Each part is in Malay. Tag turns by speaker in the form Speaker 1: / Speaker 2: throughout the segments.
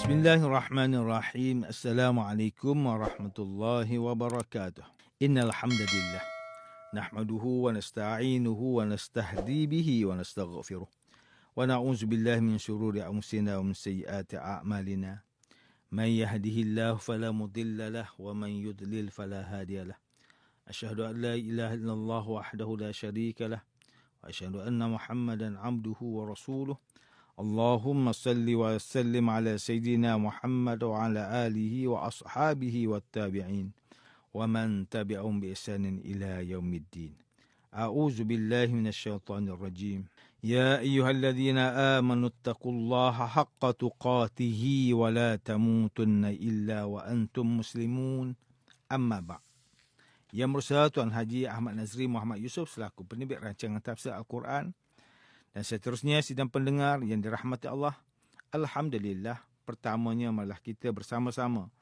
Speaker 1: Bismillahirrahmanirrahim. Assalamualaikum warahmatullahi wabarakatuh. Innal hamdalillah nahmaduhu wa nasta'inuhu wa nastahdi bihi wa nastaghfiruh. Wa na'udzu billahi min syururi anfusina wa min sayyiati a'malina. Man yahdihillahu fala mudilla lahu wa man yudlil fala hadiya lahu. Asyhadu an la ilaha illallah wahdahu la syarika lah wa asyhadu anna Muhammadan 'abduhu wa rasuluh. Allahumma salli wa sallim ala Sayyidina Muhammad wa ala alihi wa ashabihi wa tabi'in wa man tabi'ahum bi ihsanin ila yaumiddin. A'udzu billahi minasyaitonir rajim. Ya ayyuhalladzina amanu taqullaha haqqa tuqatih wa la tamutunna illa wa antum muslimun. Amma ba'. Yang bersama Tuan Haji Ahmad Nazri Muhammad Yusof selaku penerbit rancangan tafsir Al-Quran. Dan seterusnya sidang pendengar yang dirahmati Allah. Alhamdulillah, pertamanya malah kita bersama-sama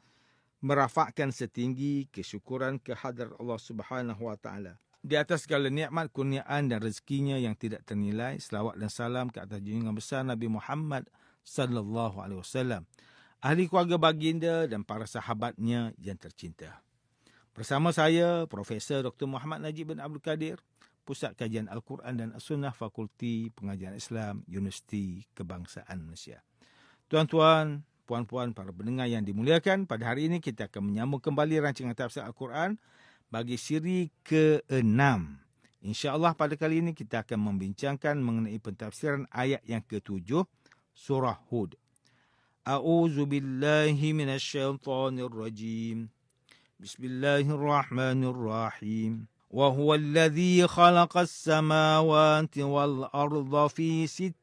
Speaker 1: merafakkan setinggi kesyukuran kehadrat Allah Subhanahu Wa Taala. Di atas segala nikmat, kurniaan dan rezekinya yang tidak ternilai, selawat dan salam ke atas junjungan besar Nabi Muhammad sallallahu alaihi wasallam, ahli keluarga baginda dan para sahabatnya yang tercinta. Bersama saya, Profesor Dr. Muhammad Najib bin Abdul Kadir, Pusat Kajian Al-Quran dan As-Sunnah, Fakulti Pengajian Islam, Universiti Kebangsaan Malaysia. Tuan-tuan, puan-puan, para pendengar yang dimuliakan, pada hari ini kita akan menyambung kembali rancangan tafsir Al-Quran bagi siri ke-6. InsyaAllah pada kali ini kita akan membincangkan mengenai pentafsiran ayat yang ke-7, Surah Hud. A'udzu billahi minasyaitonir rajim. Bismillahirrahmanirrahim. وهو الذي خلق السماوات والأرض في 6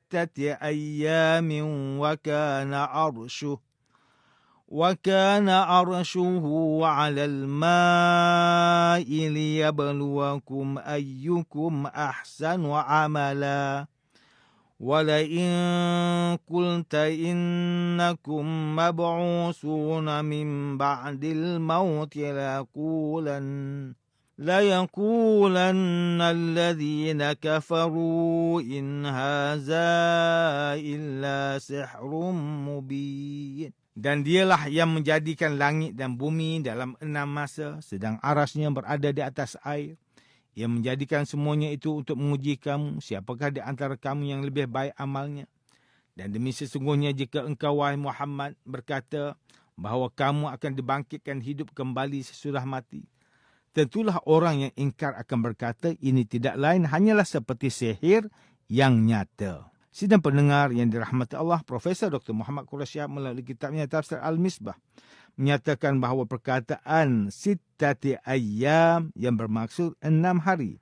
Speaker 1: أيام وكان عرشه على الماء ليبلوكم أيكم أحسن عملا ولئن قلت إنكم مبعوثون من بعد الموت ليقولن الذين كفروا إن هذا إلا سحر مبين. Dan dialah yang menjadikan langit dan bumi dalam 6 masa, sedang arasnya berada di atas air. Ia menjadikan semuanya itu untuk menguji kamu, siapakah di antara kamu yang lebih baik amalnya. Dan demi sesungguhnya jika engkau, wahai Muhammad, berkata bahawa kamu akan dibangkitkan hidup kembali sesudah mati, tentulah orang yang ingkar akan berkata ini tidak lain hanyalah seperti sihir yang nyata. Sidang pendengar yang dirahmati Allah, Profesor Dr. Muhammad Quraisyah melalui kitabnya Tafsir Al-Misbah menyatakan bahawa perkataan sittati ayyam yang bermaksud 6 hari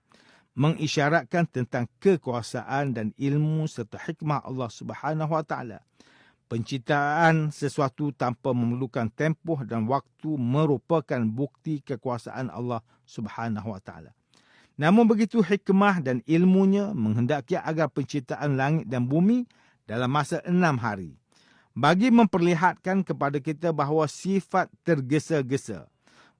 Speaker 1: mengisyaratkan tentang kekuasaan dan ilmu serta hikmah Allah Subhanahu Wa Taala. Penciptaan sesuatu tanpa memerlukan tempoh dan waktu merupakan bukti kekuasaan Allah Subhanahu Wa Taala. Namun begitu hikmah dan ilmunya menghendaki agar penciptaan langit dan bumi dalam masa 6 hari. Bagi memperlihatkan kepada kita bahawa sifat tergesa-gesa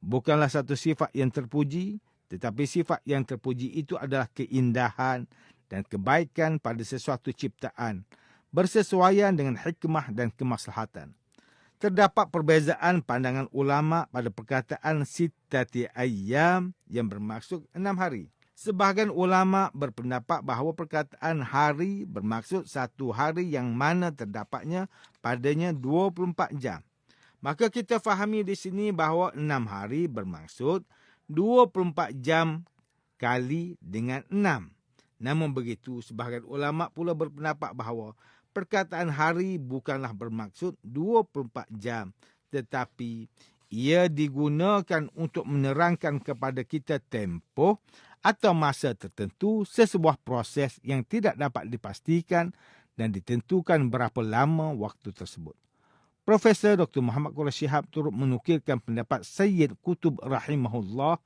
Speaker 1: bukanlah satu sifat yang terpuji, tetapi sifat yang terpuji itu adalah keindahan dan kebaikan pada sesuatu ciptaan, bersesuaian dengan hikmah dan kemaslahatan. Terdapat perbezaan pandangan ulama pada perkataan sittati ayyam yang bermaksud 6 hari. Sebahagian ulama berpendapat bahawa perkataan hari bermaksud satu hari yang mana terdapatnya padanya 24 jam. Maka kita fahami di sini bahawa 6 hari bermaksud 24 jam kali dengan 6. Namun begitu, sebahagian ulama pula berpendapat bahawa perkataan hari bukanlah bermaksud 24 jam, tetapi ia digunakan untuk menerangkan kepada kita tempoh atau masa tertentu sesebuah proses yang tidak dapat dipastikan dan ditentukan berapa lama waktu tersebut. Profesor Dr. Muhammad Quraisyah turut menukilkan pendapat Sayyid Qutb rahimahullah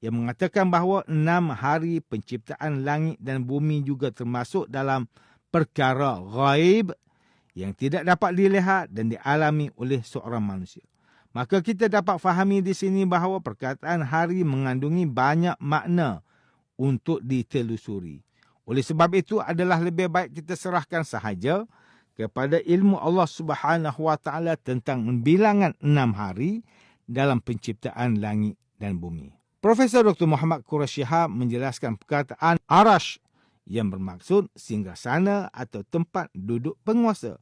Speaker 1: yang mengatakan bahawa 6 hari penciptaan langit dan bumi juga termasuk dalam perkara ghaib yang tidak dapat dilihat dan dialami oleh seorang manusia. Maka kita dapat fahami di sini bahawa perkataan hari mengandungi banyak makna untuk ditelusuri. Oleh sebab itu adalah lebih baik kita serahkan sahaja kepada ilmu Allah Subhanahu Wa Taala tentang bilangan 6 hari dalam penciptaan langit dan bumi. Profesor Dr. Muhammad Quraisy Shihab menjelaskan perkataan arash yang bermaksud singgasana atau tempat duduk penguasa.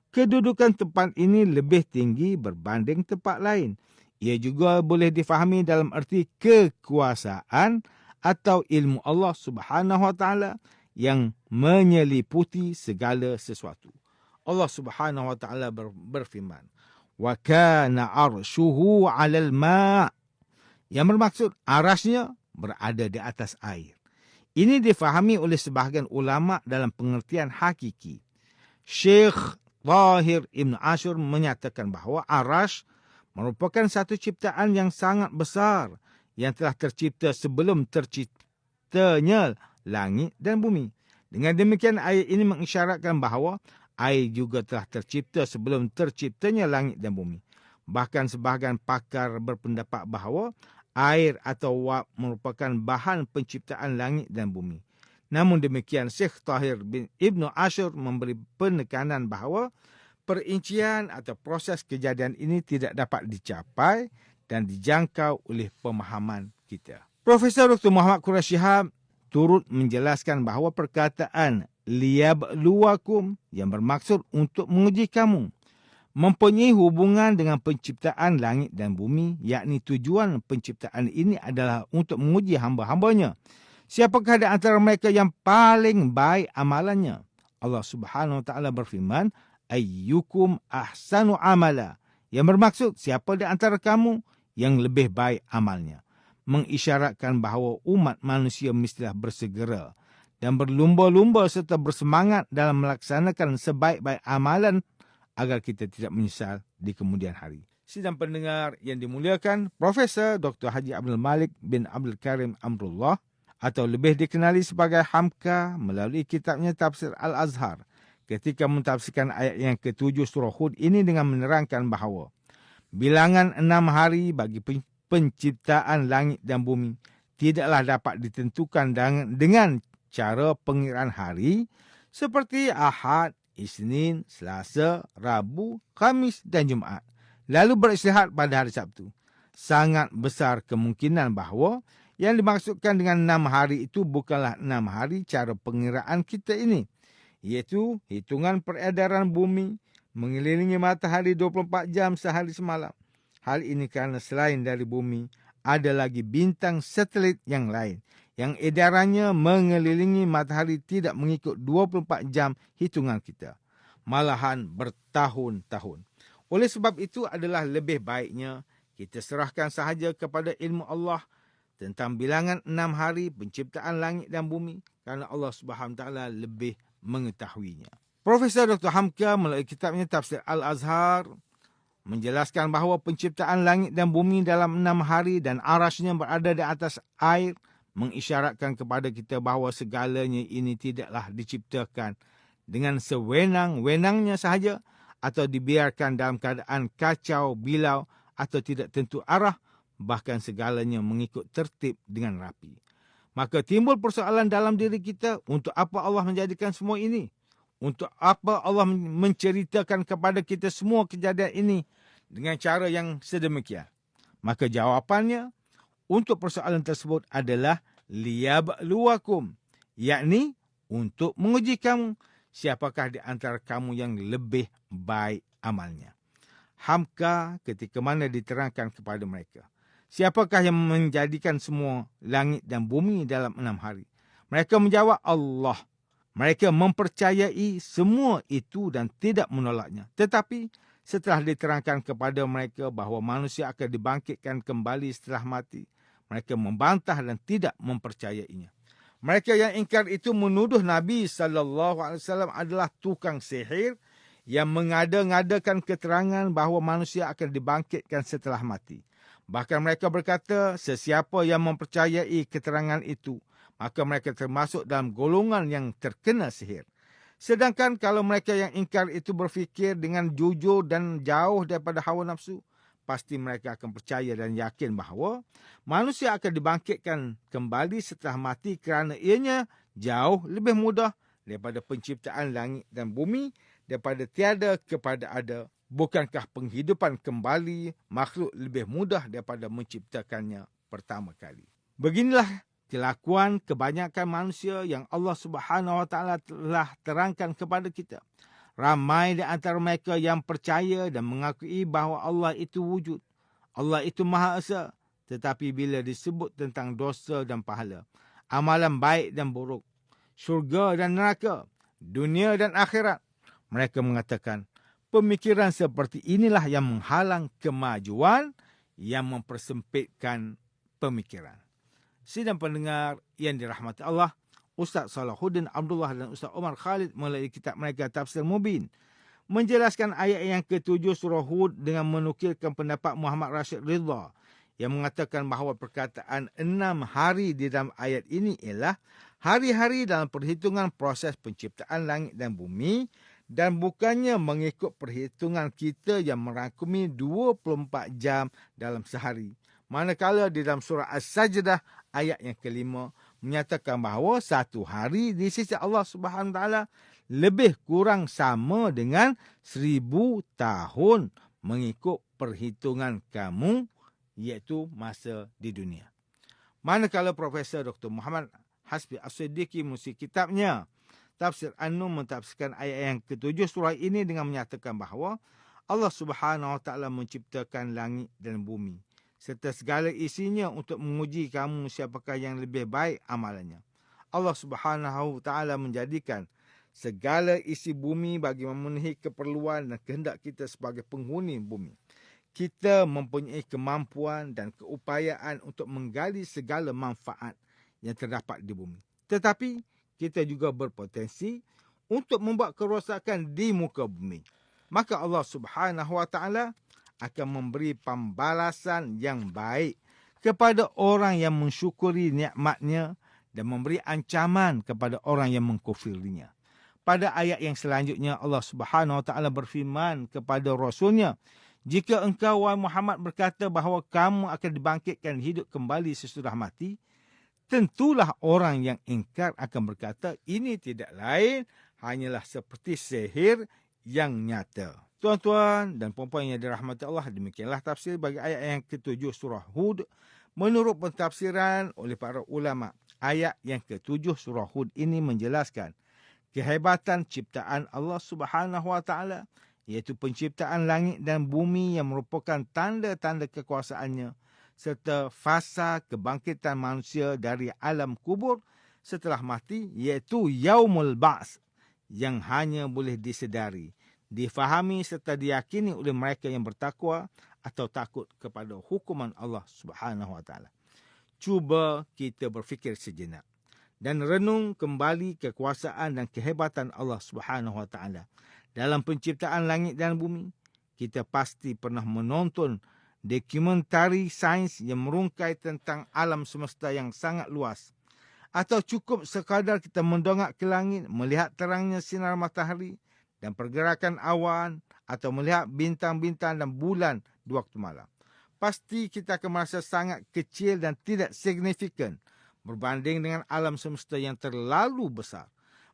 Speaker 1: Kedudukan tempat ini lebih tinggi berbanding tempat lain. Ia juga boleh difahami dalam erti kekuasaan atau ilmu Allah Subhanahu Wa Taala yang menyeliputi segala sesuatu. Allah Subhanahu Wa Taala berfirman, "Wa kana arshuhu 'alal ma'." Yang bermaksud arasnya berada di atas air. Ini difahami oleh sebahagian ulama dalam pengertian hakiki. Syekh Tahir Ibn Ashur menyatakan bahawa arash merupakan satu ciptaan yang sangat besar yang telah tercipta sebelum terciptanya langit dan bumi. Dengan demikian, ayat ini mengisyaratkan bahawa air juga telah tercipta sebelum terciptanya langit dan bumi. Bahkan sebahagian pakar berpendapat bahawa air atau wap merupakan bahan penciptaan langit dan bumi. Namun demikian, Syekh Tahir bin Ibn Ashur memberi penekanan bahawa perincian atau proses kejadian ini tidak dapat dicapai dan dijangkau oleh pemahaman kita. Profesor Dr. Muhammad Quraisy Shihab turut menjelaskan bahawa perkataan liyabluwakum yang bermaksud untuk menguji kamu mempunyai hubungan dengan penciptaan langit dan bumi, yakni tujuan penciptaan ini adalah untuk menguji hamba-hambanya. Siapakah di antara mereka yang paling baik amalannya? Allah Subhanahu Wa Taala berfirman, ayyukum ahsanu amala. Yang bermaksud, siapa di antara kamu yang lebih baik amalnya. Mengisyaratkan bahawa umat manusia mestilah bersegera dan berlumba-lumba serta bersemangat dalam melaksanakan sebaik-baik amalan agar kita tidak menyesal di kemudian hari. Sidang pendengar yang dimuliakan, Profesor Dr. Haji Abdul Malik bin Abdul Karim Amrullah atau lebih dikenali sebagai Hamka melalui kitabnya Tafsir Al-Azhar ketika mentafsirkan ayat yang ke-7 surah Hud ini dengan menerangkan bahawa bilangan 6 hari bagi penciptaan langit dan bumi tidaklah dapat ditentukan dengan cara pengiraan hari seperti Ahad, Isnin, Selasa, Rabu, Khamis dan Jumaat. Lalu beristirahat pada hari Sabtu. Sangat besar kemungkinan bahawa yang dimaksudkan dengan 6 hari itu bukanlah 6 hari cara pengiraan kita ini. Iaitu hitungan peredaran bumi mengelilingi matahari 24 jam sehari semalam. Hal ini kerana selain dari bumi, ada lagi bintang satelit yang lain yang edarannya mengelilingi matahari tidak mengikut 24 jam hitungan kita. Malahan bertahun-tahun. Oleh sebab itu adalah lebih baiknya kita serahkan sahaja kepada ilmu Allah tentang bilangan 6 hari penciptaan langit dan bumi kerana Allah Subhanahu Taala lebih mengetahuinya. Profesor Dr. Hamka melalui kitabnya Tafsir Al-Azhar menjelaskan bahawa penciptaan langit dan bumi dalam 6 hari dan arasnya berada di atas air mengisyaratkan kepada kita bahawa segalanya ini tidaklah diciptakan dengan sewenang-wenangnya sahaja atau dibiarkan dalam keadaan kacau bilau atau tidak tentu arah, bahkan segalanya mengikut tertib dengan rapi. Maka timbul persoalan dalam diri kita, untuk apa Allah menjadikan semua ini? Untuk apa Allah menceritakan kepada kita semua kejadian ini dengan cara yang sedemikian? Maka jawapannya untuk persoalan tersebut adalah liyabluwakum, yakni untuk menguji kamu siapakah di antara kamu yang lebih baik amalnya. Hamka ketika mana diterangkan kepada mereka, siapakah yang menjadikan semua langit dan bumi dalam 6 hari? Mereka menjawab, Allah. Mereka mempercayai semua itu dan tidak menolaknya. Tetapi setelah diterangkan kepada mereka bahawa manusia akan dibangkitkan kembali setelah mati, mereka membantah dan tidak mempercayainya. Mereka yang ingkar itu menuduh Nabi SAW adalah tukang sihir yang mengada-ngadakan keterangan bahawa manusia akan dibangkitkan setelah mati. Bahkan mereka berkata, sesiapa yang mempercayai keterangan itu, maka mereka termasuk dalam golongan yang terkena sihir. Sedangkan kalau mereka yang ingkar itu berfikir dengan jujur dan jauh daripada hawa nafsu, pasti mereka akan percaya dan yakin bahawa manusia akan dibangkitkan kembali setelah mati kerana ianya jauh lebih mudah daripada penciptaan langit dan bumi daripada tiada kepada ada. Bukankah penghidupan kembali makhluk lebih mudah daripada menciptakannya pertama kali? Beginilah kelakuan kebanyakan manusia yang Allah Subhanahu Wa Taala telah terangkan kepada kita. Ramai di antara mereka yang percaya dan mengakui bahawa Allah itu wujud. Allah itu Maha Esa. Tetapi bila disebut tentang dosa dan pahala, amalan baik dan buruk, syurga dan neraka, dunia dan akhirat, mereka mengatakan, pemikiran seperti inilah yang menghalang kemajuan, yang mempersempitkan pemikiran. Sidang pendengar yang dirahmati Allah, Ustaz Salahuddin Abdullah dan Ustaz Omar Khalid melalui kitab mereka Tafsir Mubin menjelaskan ayat yang ke-7 surah Hud dengan menukilkan pendapat Muhammad Rashid Ridha yang mengatakan bahawa perkataan 6 hari di dalam ayat ini ialah hari-hari dalam perhitungan proses penciptaan langit dan bumi dan bukannya mengikut perhitungan kita yang merangkumi 24 jam dalam sehari. Manakala di dalam surah As-Sajdah ayat yang ke-5 menyatakan bahawa satu hari di sisi Allah Subhanahu Wa Taala lebih kurang sama dengan 1000 tahun mengikut perhitungan kamu, iaitu masa di dunia. Manakala Profesor Dr. Muhammad Hasbi As-Siddiqi musi kitabnya Tafsir An-Nur mentafsirkan ayat yang ke-7 surah ini dengan menyatakan bahawa Allah Subhanahu Wa Taala menciptakan langit dan bumi serta segala isinya untuk menguji kamu siapakah yang lebih baik amalannya. Allah Subhanahu Wa Taala menjadikan segala isi bumi bagi memenuhi keperluan dan kehendak kita sebagai penghuni bumi. Kita mempunyai kemampuan dan keupayaan untuk menggali segala manfaat yang terdapat di bumi. Tetapi kita juga berpotensi untuk membuat kerosakan di muka bumi. Maka Allah Subhanahu Wa Taala akan memberi pembalasan yang baik kepada orang yang mensyukuri nikmat-Nya dan memberi ancaman kepada orang yang mengkufirinya. Pada ayat yang selanjutnya Allah Subhanahu Wa Taala berfirman kepada Rasul-Nya, jika engkau, wahai Muhammad, berkata bahawa kamu akan dibangkitkan hidup kembali sesudah mati, tentulah orang yang ingkar akan berkata, ini tidak lain hanyalah seperti sihir yang nyata. Tuan-tuan dan puan-puan yang dirahmati Allah, demikianlah tafsir bagi ayat yang ke-7 surah Hud. Menurut pentafsiran oleh para ulama, ayat yang ke-7 surah Hud ini menjelaskan kehebatan ciptaan Allah Subhanahu Wa Taala, iaitu penciptaan langit dan bumi yang merupakan tanda-tanda kekuasaannya serta fasa kebangkitan manusia dari alam kubur setelah mati, iaitu Yaumul Ba'ts, yang hanya boleh disedari, difahami serta diyakini oleh mereka yang bertakwa atau takut kepada hukuman Allah Subhanahu Wa Taala. Cuba kita berfikir sejenak dan renung kembali kekuasaan dan kehebatan Allah Subhanahu Wa Taala. Dalam penciptaan langit dan bumi, kita pasti pernah menonton dokumentari sains yang merungkai tentang alam semesta yang sangat luas. Atau cukup sekadar kita mendongak ke langit, melihat terangnya sinar matahari dan pergerakan awan, atau melihat bintang-bintang dan bulan di waktu malam. Pasti kita akan merasa sangat kecil dan tidak signifikan berbanding dengan alam semesta yang terlalu besar.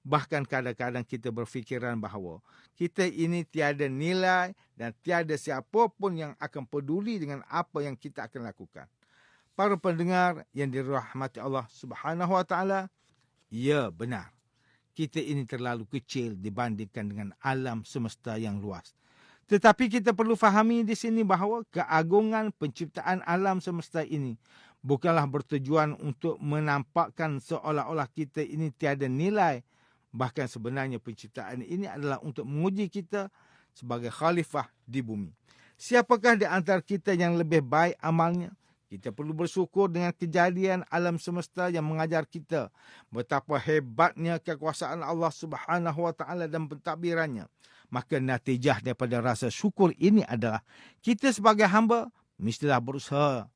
Speaker 1: Bahkan kadang-kadang kita berfikiran bahawa kita ini tiada nilai dan tiada siapa pun yang akan peduli dengan apa yang kita akan lakukan. Para pendengar yang dirahmati Allah Subhanahu Wa Taala, ya benar, kita ini terlalu kecil dibandingkan dengan alam semesta yang luas. Tetapi kita perlu fahami di sini bahawa keagungan penciptaan alam semesta ini bukanlah bertujuan untuk menampakkan seolah-olah kita ini tiada nilai. Bahkan sebenarnya penciptaan ini adalah untuk menguji kita sebagai khalifah di bumi. Siapakah di antara kita yang lebih baik amalnya? Kita perlu bersyukur dengan kejadian alam semesta yang mengajar kita betapa hebatnya kekuasaan Allah Subhanahu Wa Taala dan pentadbirannya. Maka natijah daripada rasa syukur ini adalah kita sebagai hamba mestilah berusaha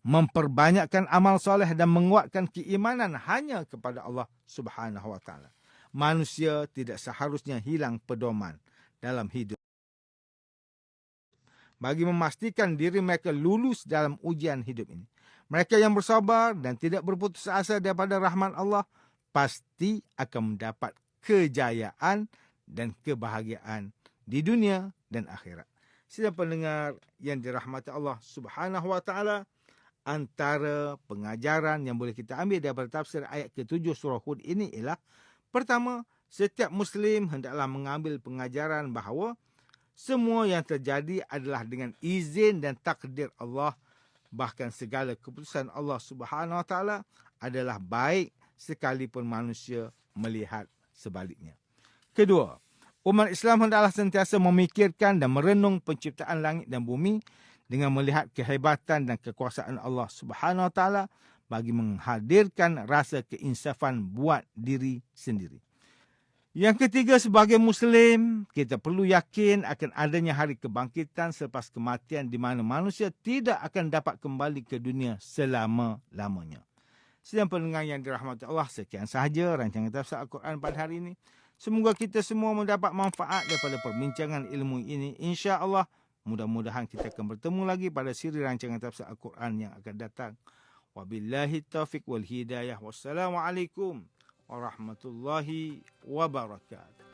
Speaker 1: memperbanyakkan amal soleh dan menguatkan keimanan hanya kepada Allah Subhanahu Wa Taala. Manusia tidak seharusnya hilang pedoman dalam hidup bagi memastikan diri mereka lulus dalam ujian hidup ini. Mereka yang bersabar dan tidak berputus asa daripada rahmat Allah pasti akan mendapat kejayaan dan kebahagiaan di dunia dan akhirat. Sidang pendengar yang dirahmati Allah Subhanahu wa taala, antara pengajaran yang boleh kita ambil daripada tafsir ayat ke-7 surah Hud ini ialah, pertama, setiap Muslim hendaklah mengambil pengajaran bahawa semua yang terjadi adalah dengan izin dan takdir Allah. Bahkan segala keputusan Allah Subhanahu wa taala adalah baik sekalipun manusia melihat sebaliknya. Kedua, umat Islam hendaklah sentiasa memikirkan dan merenung penciptaan langit dan bumi dengan melihat kehebatan dan kekuasaan Allah Subhanahu wa taala bagi menghadirkan rasa keinsafan buat diri sendiri. Yang ketiga, sebagai Muslim, kita perlu yakin akan adanya hari kebangkitan selepas kematian di mana manusia tidak akan dapat kembali ke dunia selama-lamanya. Sidang pendengar yang dirahmati Allah, sekian sahaja rancangan tafsir Al-Quran pada hari ini. Semoga kita semua mendapat manfaat daripada perbincangan ilmu ini. InsyaAllah, mudah-mudahan kita akan bertemu lagi pada siri rancangan tafsir Al-Quran yang akan datang. Wabillahi taufiq wal hidayah. Wassalamualaikum warahmatullahi wabarakatuh.